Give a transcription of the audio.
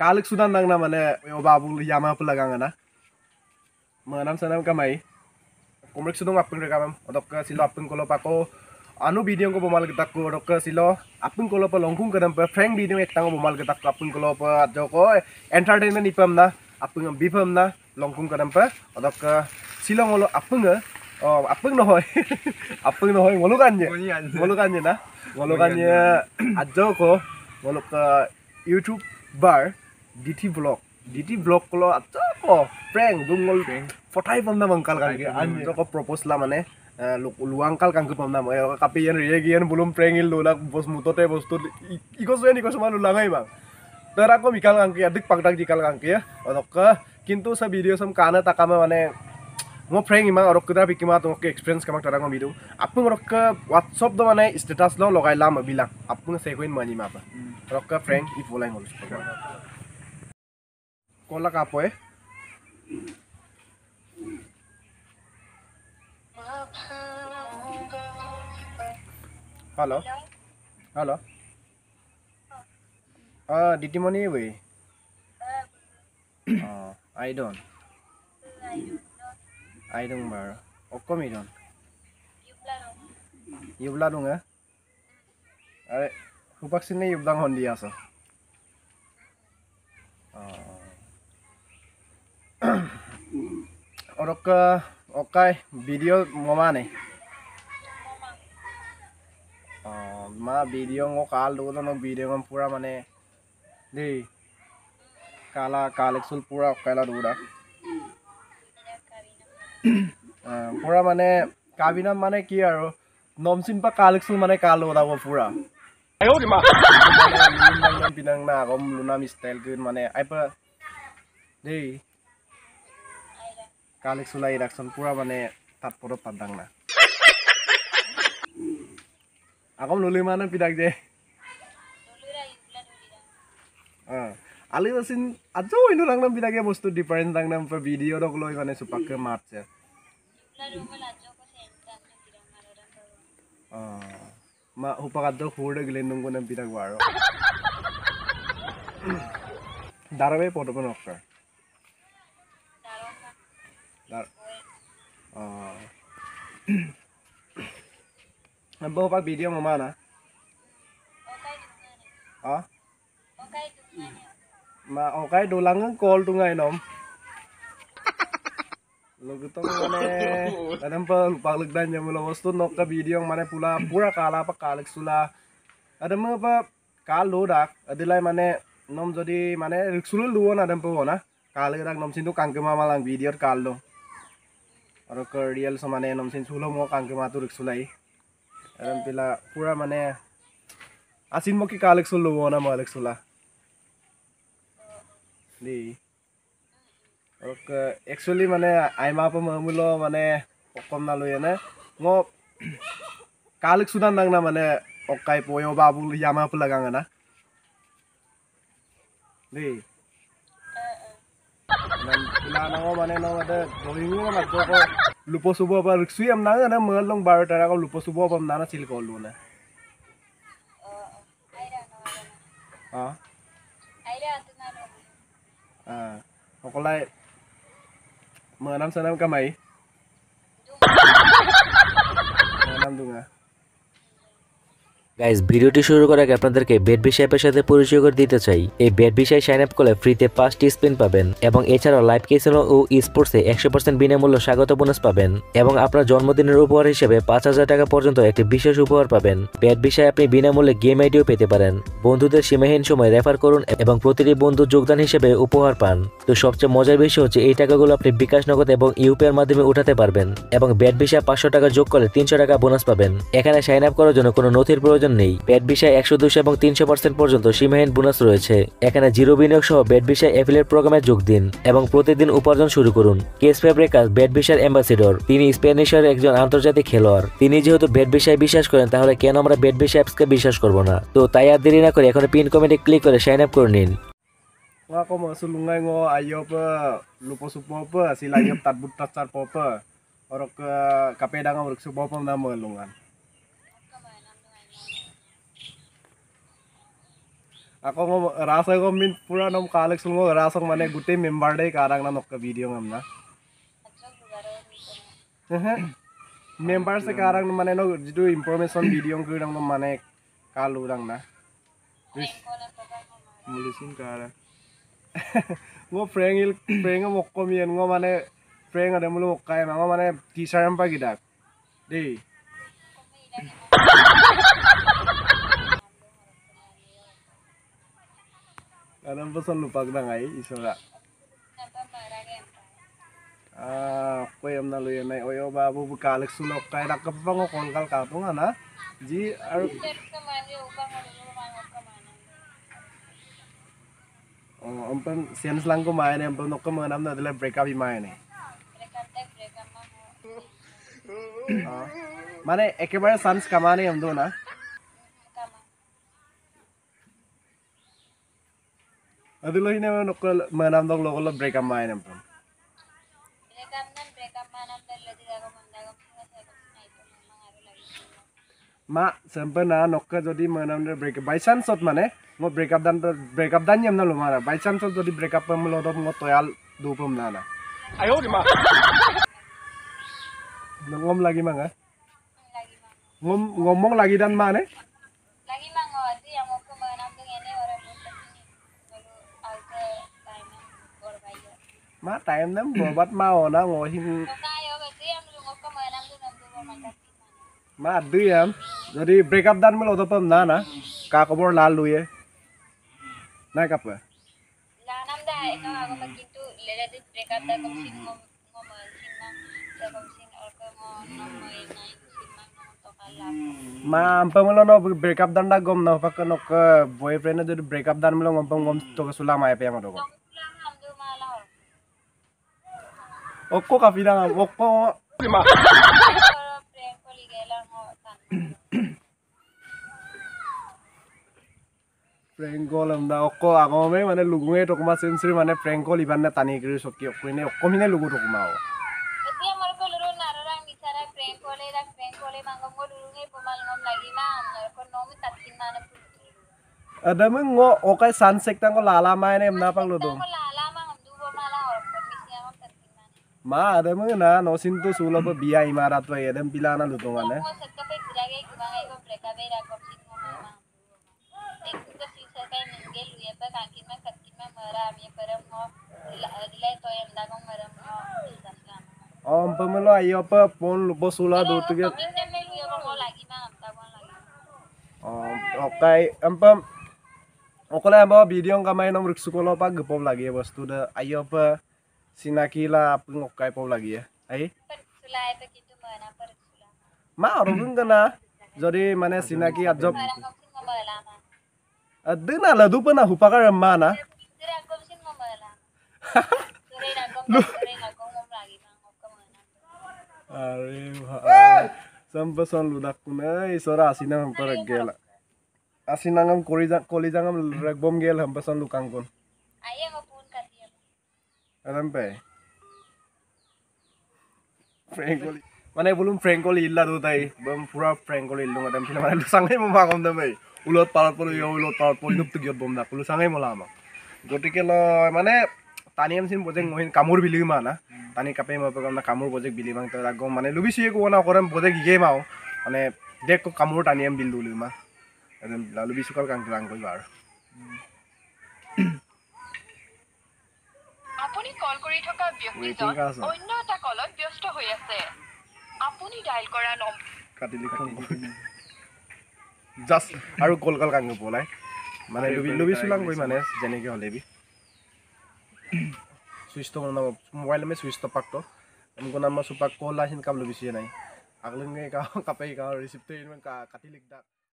kalik sudah nang na mane babu yama pelagang na manam sanam kamai komrek sudong apung rekamam odok silo apung kolo pako anu video ko bomal kita ko odok silo apung kolo pa longkung kadam pa frank video ekta ko bomal kita ko apung kolo pa joko entertainment ipam na apung bifam na longkung kadam pa odok silo ngolo apung apung no hoy apung no hoy ngolo kanye na ngolo kanye ajoko ngolo ka YouTube bar DT vlog kolo ajoko prank dungol fotai pam na mangkal kangke anjo ko propose la mane luangkal kangke pam na kapian regian belum prangil lulak bos mutote bos tu ikos mana lulangai bang tera ko mikal kangke adik pagdag jikal kangke odok kintu sa video sam kana takama mane ngo prank imang orok kudra bikima to ke experience kamak tara ngo video apung orok WhatsApp do mane status lo logai lam bilang apung se koin mani ma pa orok prank if bolai ngol kola kapoe halo halo ditimoni we I don't bar okom idon yubla dong ya are hupak sini yublang hondi aso orok okai video momane ma video ngo kal do no video ngam pura mane de kala kaleksul pura kala duda pura mane kabina mane ki aro nomsin pa kaleksul mane kalo da pura ayo di ma pinang na kom luna mi style kun mane ai pa de kaleksul ai rakson pura mane tat poro padang na akom luli mana pidak je ali asin ajo inu rang nam pidak bostu different rang nam video dok loi mane supak ke mat je ma hupak ajo hurde glendung ko nam pidak waro darabe poto ko nokka dar Nampak pak video mama na? Ma okay dulang call tu ngai nom. Logo to mane adam pa paglegdan nya mula wastu nok ka video mane pura kala pa kalek sula. Adam pa kalo dak adilai mane nom jodi mane riksul luon adam pa na. Kalek dak nom sindu kangke mama lang video kalo. Aro ka real so mane nom sin sulo mo kangke ma tu riksulai. Adam pila pura mane asin mo ki kalek sulu na malek sula di oke actually mane aima pa mamulo mane okom na loye na ngo kalek sudan nang na mane okai poyo babu yama pelagang na di nan pila na ngo mane no ada doingu na ko lupo subo pa riksu am na na malong bar tara ko lupo subo pam na sil ko lu na okolai manam sanam kamai manam dunga guys ভিডিওটি শুরু করার আগে আপনাদেরকে বেটবিশ অ্যাপের সাথে পরিচয় করে দিতে চাই। এই বেটবিশায় সাইন আপ করলে ফ্রিতে 5টি স্পিন পাবেন এবং এছাড়াও লাইভ ক্যাসিনো ও স্পোর্টসে 100% বিনামূল্য স্বাগত বোনাস পাবেন এবং আপনার জন্মদিনের উপহার হিসেবে 5000 টাকা পর্যন্ত একটি বিশেষ উপহার পাবেন। বেটবিশায় আপনি বিনামূল্যে গেম আইডিও পেতে পারেন। বন্ধুদের সীমাহীন সময় রেফার করুন এবং প্রতিটি বন্ধু যোগদান হিসেবে উপহার পান। তো সবচেয়ে মজার বিষয় হচ্ছে এই টাকাগুলো আপনি বিকাশ নগদ এবং ইউপিআই এর মাধ্যমে উঠাতে পারবেন এবং বেটবিশায় 500 টাকা যোগ করলে 300 টাকা বোনাস পাবেন। এখানে সাইন আপ করার জন্য কোনো নথির প্রয়োজন নেই। বেটবিশায় 100, 200 এবং 300% পর্যন্ত সীমাহীন বোনাস রয়েছে। এখানে জিরো বিনিয়োগ সহ বেটবিশায় অ্যাফিলিয়েট প্রোগ্রামে যোগ দিন এবং প্রতিদিন উপার্জন শুরু করুন। কেস ফেব্রিকাস বেটবিশার অ্যাম্বাসিডর, তিনি স্প্যানিশের একজন আন্তর্জাতিক খেলোয়াড়। তিনি যেহেতু বেটবিশায় বিশ্বাস করেন তাহলে কেন আমরা বেটবিশায় অ্যাপসকে বিশ্বাস করব না। তো তাই আর দেরি না করে এখন পিন কমেন্টে ক্লিক করে সাইন আপ করে নিন। nga ko masulungay ngo ayo pa lupo supo pa sila yop tatbut tatsar po pa orok kapeda nga orok supo pa na malungan Ako ngo rasa ko min pura nom Alex ngo rasa mane gute member dai karang na nokka video ngamna. Member se karang mane no jitu information video ko nang mane kalu rang na. Mulusin kara. Ngo prank mo ko mien ngo mane prank ade mulu kai ngo mane t-shirt am pa gidak. Dei. Anong pesan lupa kita ngai isora. Koy am na luya nai oyo babu bukalik sulok kay nakapang konkal kapong ana. Ji ar ampan sense lang ko main ampan nok ko manam na dala break up main eh. Mane ekebare sans kamane am do na. Adulo hina nok manam dog lokol break up main ampan. Ma sampai na nokka jodi manam de break by chance ot mane ngo break up dan yam na lo mara by chance ot jodi break up pam lo dom ngo toyal dupum na na ayo di ma ngom lagi manga ngomong lagi dan mane lagi mango ati yang mau ke manam tu ngene orang muda ni lalu alke time borbayo ma time nam bobat mau na ngo hin kayo kasi yang mau ke manam tu nanti bermain ma adu yam jodi break up dan lo dopam na na ka kobor lal luye na kapa lanam dah itu aku begitu lele di break up dah komsin ngomong sinang dah komsin alke ngomong nai sinang ngomong tokalap ma ampam lo no break up dan da gom na pak no ka boyfriend na jodi break up dan lo ngom ngom to ka sula mai pe ang do lang amdu malah okko ka pidang okko ma prank ko ligela ngotan prank call amda okko agome mane lugunge to kuma sensri mane prank call iban na tani kiri sokki okko ne okko mine lugu to kuma o eti amar ko luru narang bicara prank kole mangom ko lurunge pemal ngom lagi mam ko nomi tatin mana ada mengo okai sunset tang ko lala mai ne amna pang ludung ko lala mang amdu malah or permisi am tatin mana ma ada meng na no sintu sulo ba biya imarat wa edem pilana ludungan ne ko sekka pe girage kubangai ko breka be ra ko sin mo mama ek ko si sa kai ningel luya pa kakin ma mara ami param mo dilai to yam da ko maram mo isaslam om pamelo ayo pa pon lubo sula do tuge Ini melu ya ko lagi ma am ta ko lagi okai ampam okole amba video kamai nom riksukolo pa gepom lagi ya bostu da ayo pa sinakila apung okai pom lagi ya ai sulai pe kitu mana per sulai ma orung kana jodi mane sinaki ajob maram ko sin mo bala ma adena ladu pa na hupakar mana sira ko sin mo bala sira na ko mo lagi ma ko mana Are sampasan ludak kunai sora asinang perek gela asinangam kolijangam ragbom gel hampasan lukang kun aye mo pun katiya adam pe prank call mane bulum prank call illa do tai bam pura prank call illu adam pila mane lusangai mo magom damai ulot parat polo yo ulot parat polo dup tugiot bom dak lusangai mo lama gotike lo mane taniam sin project mohin kamur bili mana tani kape mo pagam na kamur project bili mang ta gom mane lubisi ko na koram project ge mau mane dek ko kamur taniam bil dulu ma adam lalu bisukal kang klang koi bar আপুনি কল কৰি থকা Waiting ব্যক্তিজন ka asa? অন্য এটা কলত ব্যস্ত হৈ আছে আপুনি ডায়াল কৰা number katili ko just aru kol kal kang polai mane lubi sulang koi mane jene ke hole bi switch to na mobile me switch to pak to amko nama supak ko la hin kam lubi si nai agleng ka kapai ka receipt to in ka katilik da